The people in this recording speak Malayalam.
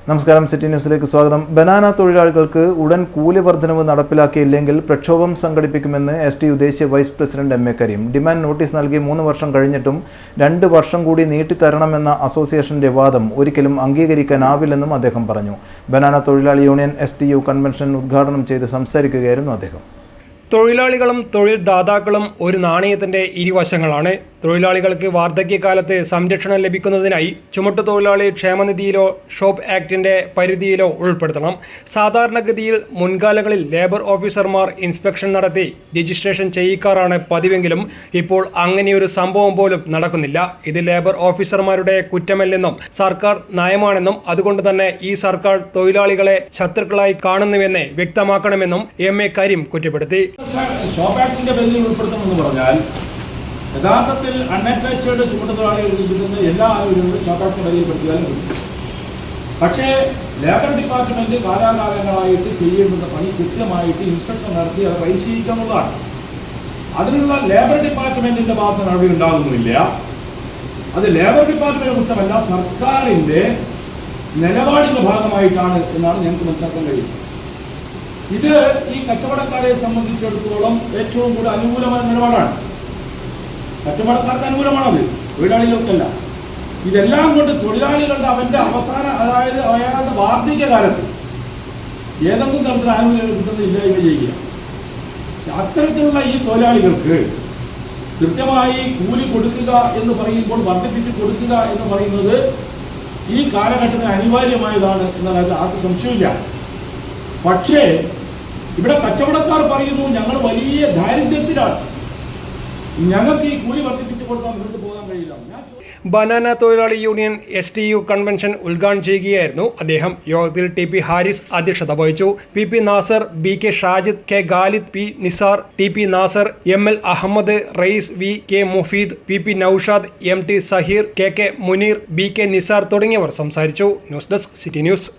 നമസ്കാരം, സിറ്റി ന്യൂസിലേക്ക് സ്വാഗതം. ബനാന തൊഴിലാളികൾക്ക് ഉടൻ കൂലി വർധനവ് നടപ്പിലാക്കിയില്ലെങ്കിൽ പ്രക്ഷോഭം സംഘടിപ്പിക്കുമെന്ന് STU ദേശീയ vice president M.A. Kareem. Demand notice നൽകി 3 വർഷം കഴിഞ്ഞിട്ടും 2 വർഷം കൂടി നീട്ടിത്തരണമെന്ന അസോസിയേഷന്റെ വാദം ഒരിക്കലും അംഗീകരിക്കാനാവില്ലെന്നും അദ്ദേഹം പറഞ്ഞു. ബനാന തൊഴിലാളി യൂണിയൻ STU കൺവെൻഷൻ ഉദ്ഘാടനം ചെയ്ത് സംസാരിക്കുകയായിരുന്നു അദ്ദേഹം. തൊഴിലാളികളും തൊഴിൽ ദാതാക്കളും ഒരു നാണയത്തിൻ്റെ ഇരുവശങ്ങളാണ്. തൊഴിലാളികൾക്ക് വാർദ്ധക്യകാലത്ത് സംരക്ഷണം ലഭിക്കുന്നതിനായി ചുമട്ടുതൊഴിലാളി ക്ഷേമനിധിയിലോ ഷോപ്പ് ആക്ടിൻ്റെ പരിധിയിലോ ഉൾപ്പെടുത്തണം. സാധാരണഗതിയിൽ മുൻകാലങ്ങളിൽ ലേബർ ഓഫീസർമാർ ഇൻസ്പെക്ഷൻ നടത്തി രജിസ്ട്രേഷൻ ചെയ്യിക്കാറാണ് പതിവെങ്കിലും ഇപ്പോൾ അങ്ങനെയൊരു സംഭവം പോലും നടക്കുന്നില്ല. ഇത് ലേബർ ഓഫീസർമാരുടെ കുറ്റമല്ലെന്നും സർക്കാർ നയമാണെന്നും അതുകൊണ്ട് തന്നെ ഈ സർക്കാർ തൊഴിലാളികളെ ശത്രുക്കളായി കാണുന്നുവെന്ന് വ്യക്തമാക്കണമെന്നും M.A. കരീം കുറ്റപ്പെടുത്തി. ഷോപ്പ് ആക്ടിന്റെ പരിധി ഉൾപ്പെടുത്തണമെന്ന് പറഞ്ഞാൽ യഥാർത്ഥത്തിൽ അൺഅറ്റാച്ച്ഡ് ചുമട്ടുതൊഴിലാളികൾക്ക് കിട്ടുന്ന എല്ലാ ആനുകൂല്യങ്ങളും ഷോപ്പ് ആക്ടിന്റെ പരിധിയിൽപ്പെടുത്തിയാലും കിട്ടും. പക്ഷേ ലേബർ ഡിപ്പാർട്ട്മെന്റ് കാലാകാലങ്ങളായിട്ട് ചെയ്യേണ്ടുന്ന പണി കൃത്യമായിട്ട് ഇൻസ്പെക്ഷൻ നടത്തി അത് പരിശീലിക്കാവുന്നതാണ്. അതിനുള്ള ലേബർ ഡിപ്പാർട്ട്മെന്റിന്റെ ഭാഗത്ത് നടപടി ഉണ്ടാകുന്നില്ല. അത് ലേബർ ഡിപ്പാർട്ട്മെന്റ് കുറ്റമല്ല, സർക്കാരിന്റെ നിലപാടിന്റെ ഭാഗമായിട്ടാണ് എന്നാണ് ഞങ്ങൾക്ക് മനസ്സിലാക്കാൻ കഴിയുന്നത്. ഇത് ഈ കച്ചവടക്കാരെ സംബന്ധിച്ചിടത്തോളം ഏറ്റവും കൂടുതൽ അനുകൂലമായ നിലപാടാണ്. കച്ചവടക്കാർക്ക് അനുകൂലമാണത്, തൊഴിലാളികൾക്കല്ല. ഇതെല്ലാം കൊണ്ട് തൊഴിലാളികളുടെ അവന്റെ അവസാന, അതായത് അയാളുടെ വാർദ്ധക്യകാലത്ത് ഏതെങ്കിലും തരത്തിൽ ആനുകൂല്യങ്ങൾ കിട്ടുന്നില്ലായ്മ ചെയ്യുക. അത്തരത്തിലുള്ള ഈ തൊഴിലാളികൾക്ക് കൃത്യമായി കൂലി കൊടുക്കുക എന്ന് പറയുമ്പോൾ, വർദ്ധിപ്പിച്ച് കൊടുക്കുക എന്ന് പറയുന്നത് ഈ കാലഘട്ടത്തിന് അനിവാര്യമായതാണ് എന്ന കാര്യത്തിൽ ആർക്കും സംശയമില്ല. പക്ഷേ ഇവിടെ കച്ചവടക്കാർ പറയുന്നു ഞങ്ങൾ വലിയ ദാരിദ്ര്യത്തിലാണ്, ഞങ്ങൾക്ക് ഈ കൂലി വർദ്ധിപ്പിച്ചു കൊടുക്കാൻ മുന്നോട്ട് പോകാൻ കഴിയില്ല. ബനാന തൊഴിലാളി യൂണിയൻ STU കൺവെൻഷൻ ഉദ്ഘാടനം ചെയ്യുകയായിരുന്നു അദ്ദേഹം. യോഗത്തിൽ TP ഹാരിസ് അധ്യക്ഷത വഹിച്ചു. PP Nasar, BK Shajid, K Khalid, P Nisar, TP Nasar, ML Ahmed, Raees, VK Mufeed, PP Naushad, MT Zaheer, KK Muneer, BK Nisar തുടങ്ങിയവർ സംസാരിച്ചു. News desk, city news.